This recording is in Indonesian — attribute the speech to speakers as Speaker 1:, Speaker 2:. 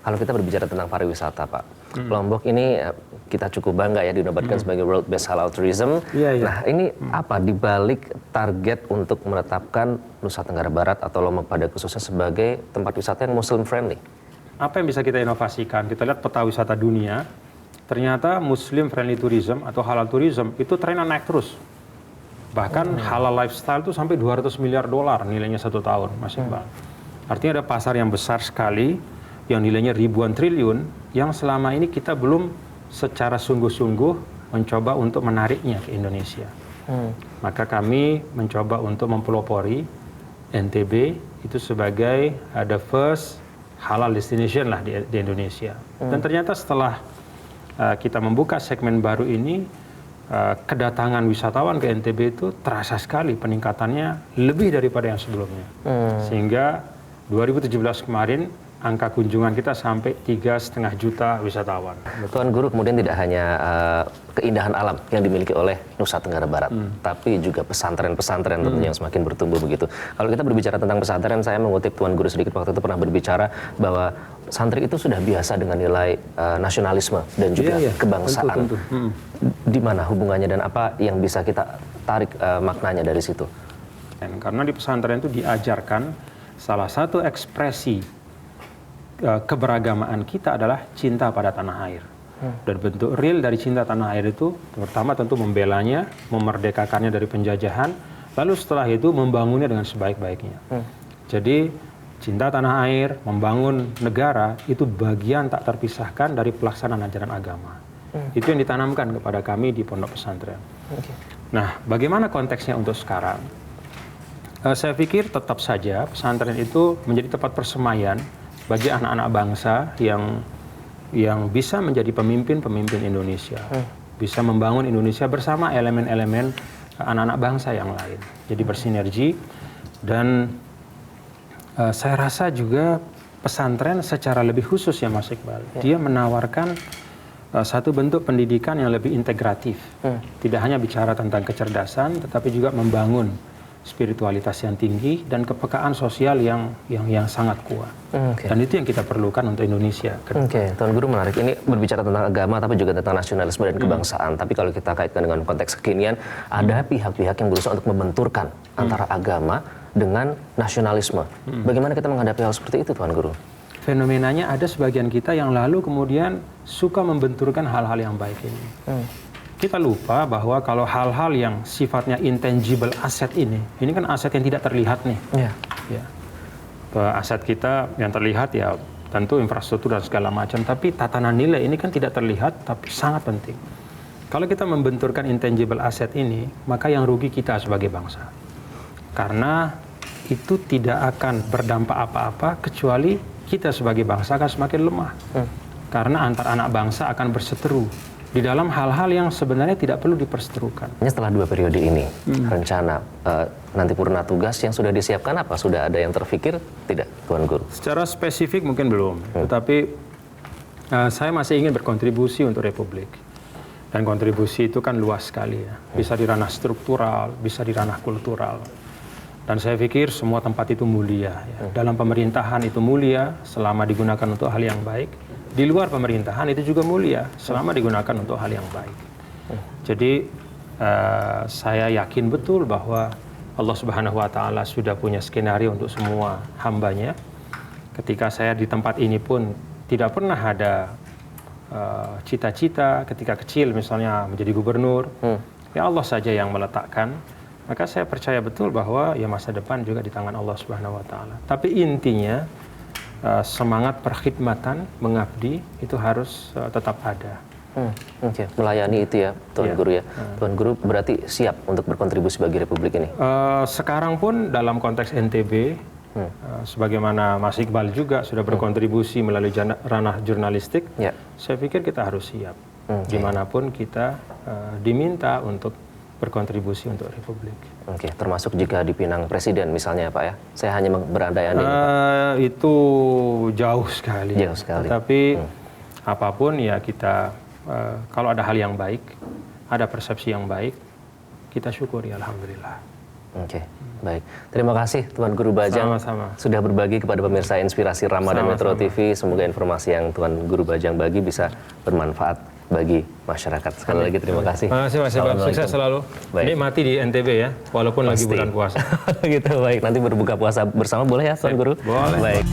Speaker 1: Kalau kita berbicara tentang pariwisata, Pak, Lombok ini kita cukup bangga ya dinobatkan sebagai World Best Halal Tourism. Nah, ini apa dibalik target untuk menetapkan Nusa Tenggara Barat atau Lombok pada khususnya sebagai tempat wisata yang Muslim friendly?
Speaker 2: Apa yang bisa kita inovasikan? Kita lihat peta wisata dunia, ternyata Muslim friendly tourism atau halal tourism itu trennya naik terus. Bahkan halal lifestyle itu sampai 200 miliar dolar nilainya satu tahun, Mas Iqbal. Artinya ada pasar yang besar sekali, yang nilainya ribuan triliun, yang selama ini kita belum secara sungguh-sungguh mencoba untuk menariknya ke Indonesia. Maka kami mencoba untuk mempelopori NTB itu sebagai the first halal destination lah di Indonesia. Dan ternyata setelah kita membuka segmen baru ini, kedatangan wisatawan ke NTB itu terasa sekali peningkatannya lebih daripada yang sebelumnya. Sehingga 2017 kemarin angka kunjungan kita sampai 3,5 juta wisatawan.
Speaker 1: Tuan Guru, kemudian tidak hanya keindahan alam yang dimiliki oleh Nusa Tenggara Barat, tapi juga pesantren-pesantren tentunya yang semakin bertumbuh begitu. Kalau kita berbicara tentang pesantren, saya mengutip Tuan Guru sedikit waktu itu pernah berbicara bahwa santri itu sudah biasa dengan nilai nasionalisme dan juga kebangsaan.
Speaker 2: Tentu.
Speaker 1: Di mana hubungannya dan apa yang bisa kita tarik maknanya dari situ?
Speaker 2: Karena di pesantren itu diajarkan salah satu ekspresi keberagamaan kita adalah cinta pada tanah air. Dan bentuk real dari cinta tanah air itu pertama tentu membelanya, memerdekakannya dari penjajahan, lalu setelah itu membangunnya dengan sebaik-baiknya. Jadi cinta tanah air, membangun negara itu bagian tak terpisahkan dari pelaksanaan ajaran agama. Itu yang ditanamkan kepada kami di pondok pesantren. Nah, bagaimana konteksnya untuk sekarang? Saya pikir tetap saja pesantren itu menjadi tempat persemaian bagi anak-anak bangsa yang bisa menjadi pemimpin-pemimpin Indonesia, bisa membangun Indonesia bersama elemen-elemen anak-anak bangsa yang lain. Jadi bersinergi, dan saya rasa juga pesantren secara lebih khusus ya Mas Iqbal, dia menawarkan satu bentuk pendidikan yang lebih integratif. Tidak hanya bicara tentang kecerdasan, tetapi juga membangun spiritualitas yang tinggi dan kepekaan sosial yang sangat kuat. Dan itu yang kita perlukan untuk Indonesia.
Speaker 1: Tuan Guru, menarik. Ini berbicara tentang agama tapi juga tentang nasionalisme dan kebangsaan. Tapi kalau kita kaitkan dengan konteks kekinian, ada pihak-pihak yang berusaha untuk membenturkan antara agama dengan nasionalisme. Bagaimana kita menghadapi hal seperti itu, Tuan Guru?
Speaker 2: Fenomenanya ada sebagian kita yang lalu kemudian suka membenturkan hal-hal yang baik ini. Kita lupa bahwa kalau hal-hal yang sifatnya intangible asset ini kan aset yang tidak terlihat nih. Aset kita yang terlihat ya tentu infrastruktur dan segala macam, tapi tatanan nilai ini kan tidak terlihat tapi sangat penting. Kalau kita membenturkan intangible asset ini, maka yang rugi kita sebagai bangsa. Karena itu tidak akan berdampak apa-apa kecuali kita sebagai bangsa akan semakin lemah. Karena antar anak bangsa akan berseteru di dalam hal-hal yang sebenarnya tidak perlu diperseterukan.
Speaker 1: Setelah 2 periode ini, rencana nanti purna tugas yang sudah disiapkan apa? Sudah ada yang terfikir tidak, Tuan Guru?
Speaker 2: Secara spesifik mungkin belum, tetapi saya masih ingin berkontribusi untuk Republik. Dan kontribusi itu kan luas sekali ya. Bisa di ranah struktural, bisa di ranah kultural. Dan saya pikir semua tempat itu mulia. Ya. Dalam pemerintahan itu mulia selama digunakan untuk hal yang baik. Di luar pemerintahan itu juga mulia selama digunakan untuk hal yang baik. Jadi saya yakin betul bahwa Allah Subhanahu wa Ta'ala sudah punya skenario untuk semua hambanya. Ketika saya di tempat ini pun tidak pernah ada cita-cita ketika kecil misalnya menjadi gubernur. Ya Allah saja yang meletakkan. Maka saya percaya betul bahwa ya masa depan juga di tangan Allah Subhanahu wa Ta'ala. Tapi intinya semangat perkhidmatan, mengabdi itu harus tetap ada.
Speaker 1: Melayani itu ya, Tuan Guru ya. Tuan Guru berarti siap untuk berkontribusi bagi Republik ini?
Speaker 2: Sekarang pun dalam konteks NTB, sebagaimana Mas Iqbal juga sudah berkontribusi melalui ranah jurnalistik, saya pikir kita harus siap. Dimanapun kita diminta untuk berkontribusi untuk Republik.
Speaker 1: Termasuk jika dipinang presiden misalnya Pak ya? Saya hanya berandai-andai.
Speaker 2: Itu jauh sekali.
Speaker 1: Jauh sekali.
Speaker 2: Tapi apapun ya kita, kalau ada hal yang baik, ada persepsi yang baik, kita syukuri, alhamdulillah.
Speaker 1: Oke, baik. Terima kasih Tuan Guru Bajang
Speaker 2: Sama-sama.
Speaker 1: sudah berbagi kepada pemirsa Inspirasi Ramadan Metro TV. Semoga informasi yang Tuan Guru Bajang bagi bisa bermanfaat bagi masyarakat. Sekali lagi terima kasih.
Speaker 2: Terima kasih Mas Iqbal. Sukses selalu.
Speaker 1: Baik.
Speaker 2: Nikmati di NTB ya, walaupun lagi
Speaker 1: Pasti.
Speaker 2: bulan puasa.
Speaker 1: Gitu, baik. Nanti berbuka puasa bersama boleh ya Tuan Guru?
Speaker 2: Boleh.
Speaker 1: Baik.